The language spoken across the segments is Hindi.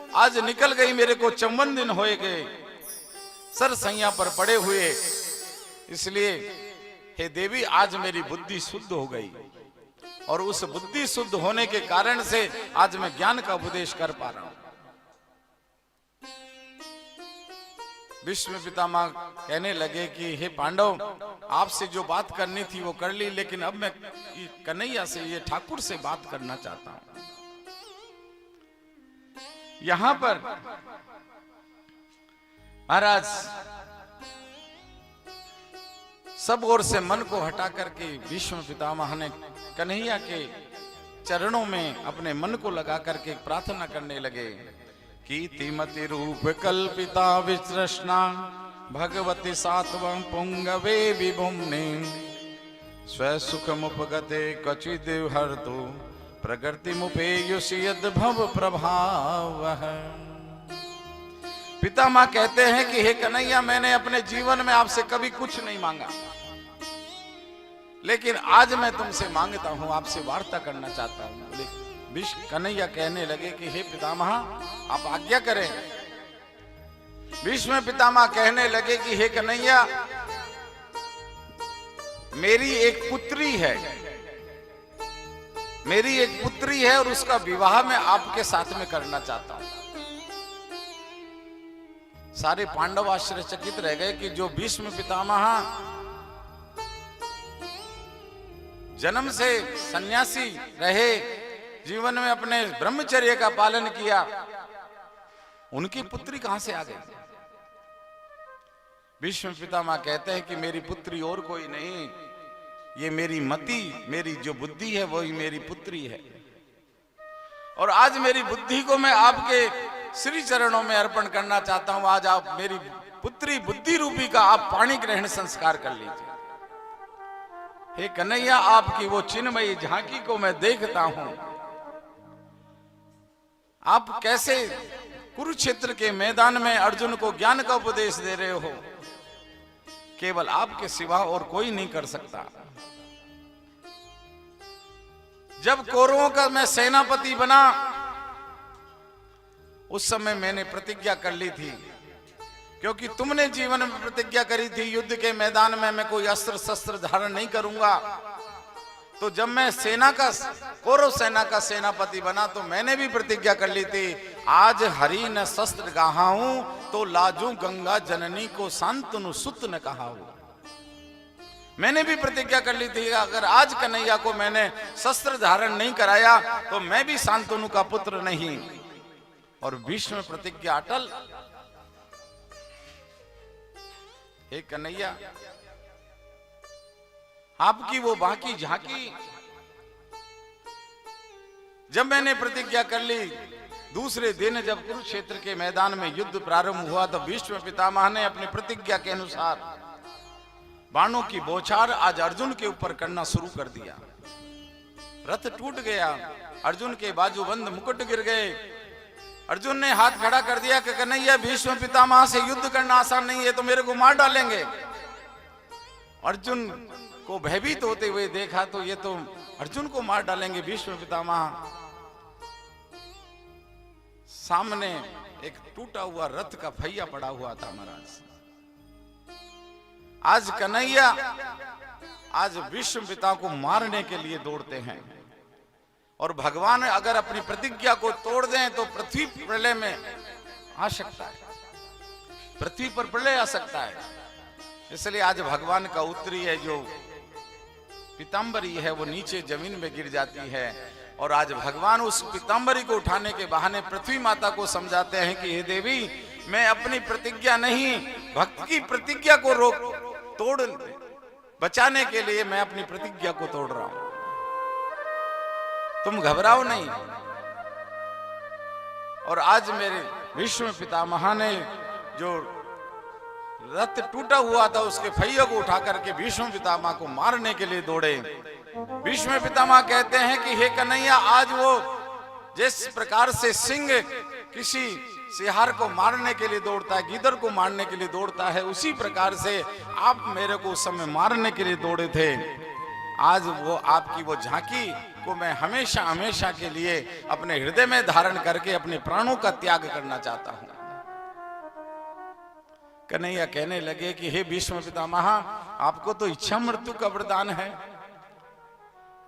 आज निकल गई, मेरे को 54 दिन होए गए सर सैया पर पड़े हुए, इसलिए हे देवी आज मेरी बुद्धि शुद्ध हो गई, और उस बुद्धि शुद्ध होने के कारण से आज मैं ज्ञान का उपदेश कर पा रहा हूं। भीष्म पितामह कहने लगे कि हे पांडव, आपसे जो बात करनी थी वो कर ली, लेकिन अब मैं कन्हैया से, ये ठाकुर से बात करना चाहता हूं। यहां पर महाराज सब ओर से मन को हटा करके भीष्म पितामह ने कन्हैया के चरणों में अपने मन को लगा करके प्रार्थना करने लगे कि कीर्तिमति रूप कल्पिता वितृष्णा भगवती सात्वं पुंगवे विभुम्ने स्वसुखमुपगते क्वचिद् हर्तु प्रकृतिमुपेयुषि यद् भव प्रभावः। पितामह कहते हैं कि हे कन्हैया, मैंने अपने जीवन में आपसे कभी कुछ नहीं मांगा, लेकिन आज मैं तुमसे मांगता हूं, आपसे वार्ता करना चाहता हूं। बोले कन्हैया कहने लगे कि हे पितामह, आप आज्ञा करें। भीष्म पितामह कहने लगे कि हे कन्हैया, मेरी एक पुत्री है, मेरी एक पुत्री है, और उसका विवाह मैं आपके साथ में करना चाहता हूं। सारे पांडव आश्चर्यचकित रह गए कि जो भीष्म पितामह जन्म से सन्यासी रहे, जीवन में अपने ब्रह्मचर्य का पालन किया, उनकी पुत्री कहां से आ गई? भीष्म पितामह कहते हैं कि मेरी पुत्री और कोई नहीं, ये मेरी मति, मेरी जो बुद्धि है वही मेरी पुत्री है, और आज मेरी बुद्धि को मैं आपके श्री चरणों में अर्पण करना चाहता हूं। आज आप मेरी पुत्री बुद्धि रूपी का आप पाणी ग्रहण संस्कार कर लीजिए। हे कन्हैया, आपकी वो चिन्मयी झांकी को मैं देखता हूं, आप कैसे कुरुक्षेत्र के मैदान में अर्जुन को ज्ञान का उपदेश दे रहे हो, केवल आपके सिवा और कोई नहीं कर सकता। जब कौरवों का मैं सेनापति बना, उस समय मैंने प्रतिज्ञा कर ली थी, क्योंकि तुमने जीवन में प्रतिज्ञा करी थी युद्ध के मैदान में मैं कोई अस्त्र शस्त्र धारण नहीं करूंगा। तो जब मैं सेना का, कौरव सेना का सेनापति बना, तो मैंने भी प्रतिज्ञा कर ली थी, आज हरि न शस्त्र गाहाऊं तो लाजू गंगा जननी को शांतनु सुत न कहाऊं। मैंने भी प्रतिज्ञा कर ली थी, अगर आज कन्हैया को मैंने शस्त्र धारण नहीं कराया तो मैं भी शांतनु का पुत्र नहीं। और भीष्म प्रतिज्ञा अटल। हे कन्हैया, आपकी वो बाकी झांकी, जब मैंने प्रतिज्ञा कर ली, दूसरे दिन जब कुरुक्षेत्र के मैदान में युद्ध प्रारंभ हुआ, तो भीष्म पितामह ने अपनी प्रतिज्ञा के अनुसार बाणों की बौछार आज अर्जुन के ऊपर करना शुरू कर दिया। रथ टूट गया, अर्जुन के बाजूबंद मुकुट गिर गए। अर्जुन ने हाथ खड़ा कर दिया कि कन्हैया, भीष्म पितामह से युद्ध करना आसान नहीं है, तो मेरे को मार डालेंगे। अर्जुन को भयभीत होते हुए देखा तो ये तो अर्जुन को मार डालेंगे भीष्म पितामह। सामने एक टूटा हुआ रथ का पहिया पड़ा हुआ था महाराज। आज कन्हैया आज भीष्म पिता को मारने के लिए दौड़ते हैं, और भगवान अगर अपनी प्रतिज्ञा को तोड़ दें तो पृथ्वी प्रलय में आ सकता है, पृथ्वी पर प्रलय आ सकता है। इसलिए आज भगवान का उत्तरी है जो पीतांबरी है वो नीचे जमीन में गिर जाती है, और आज भगवान उस पीतांबरी को उठाने के बहाने पृथ्वी माता को समझाते हैं कि हे देवी, मैं अपनी प्रतिज्ञा नहीं, भक्त की प्रतिज्ञा को तोड़ बचाने के लिए मैं अपनी प्रतिज्ञा को तोड़ रहा हूं, तुम घबराओ नहीं। और आज मेरे भीष्म पितामह ने जो रथ टूटा हुआ था उसके पहियों को उठा करके भीष्म पितामह को मारने के लिए दौड़े। भीष्म पितामह कहते हैं कि हे कन्हैया, आज वो जिस प्रकार से सिंह किसी सिहार को मारने के लिए दौड़ता है, गीदड़ को मारने के लिए दौड़ता है, उसी प्रकार से आप मेरे को उस समय मारने के लिए दौड़े थे। आज वो आपकी वो झांकी को मैं हमेशा हमेशा के लिए अपने हृदय में धारण करके अपने प्राणों का त्याग करना चाहता हूं। कन्हैया कहने लगे कि हे भीष्म पितामह, आपको तो इच्छा मृत्यु का वरदान है,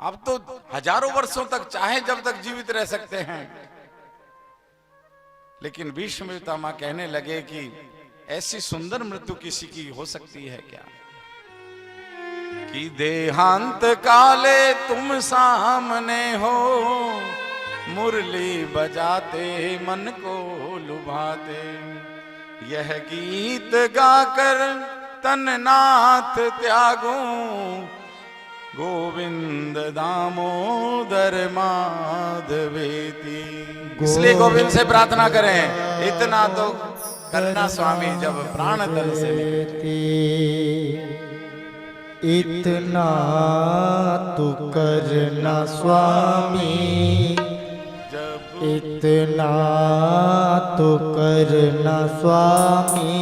आप तो हजारों वर्षों तक चाहे जब तक जीवित रह सकते हैं। लेकिन भीष्म पितामह कहने लगे कि ऐसी सुंदर मृत्यु किसी की हो सकती है क्या? कि देहांत काले तुम सामने हो, मुरली बजाते मन को लुभाते, यह गीत गाकर तननाथ त्यागूं, गोविंद दामोदर माधवेति। इसलिए गोविंद से प्रार्थना करें, इतना तो करना स्वामी जब प्राण तन से निकले। इतना तो करना स्वामी, इतना तो करना स्वामी,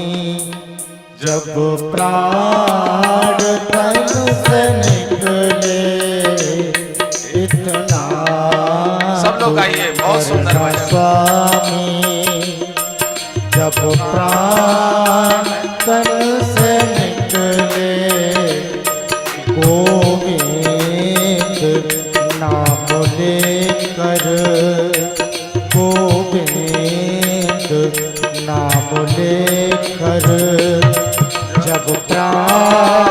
जब प्राण तन से निकले। इतना सब लोग आइए, बहुत सुंदर भजन। स्वामी जब प्राण तन से निकले, गोविंद नाम लेकर, गोविंद नाम लेकर, जब प्राण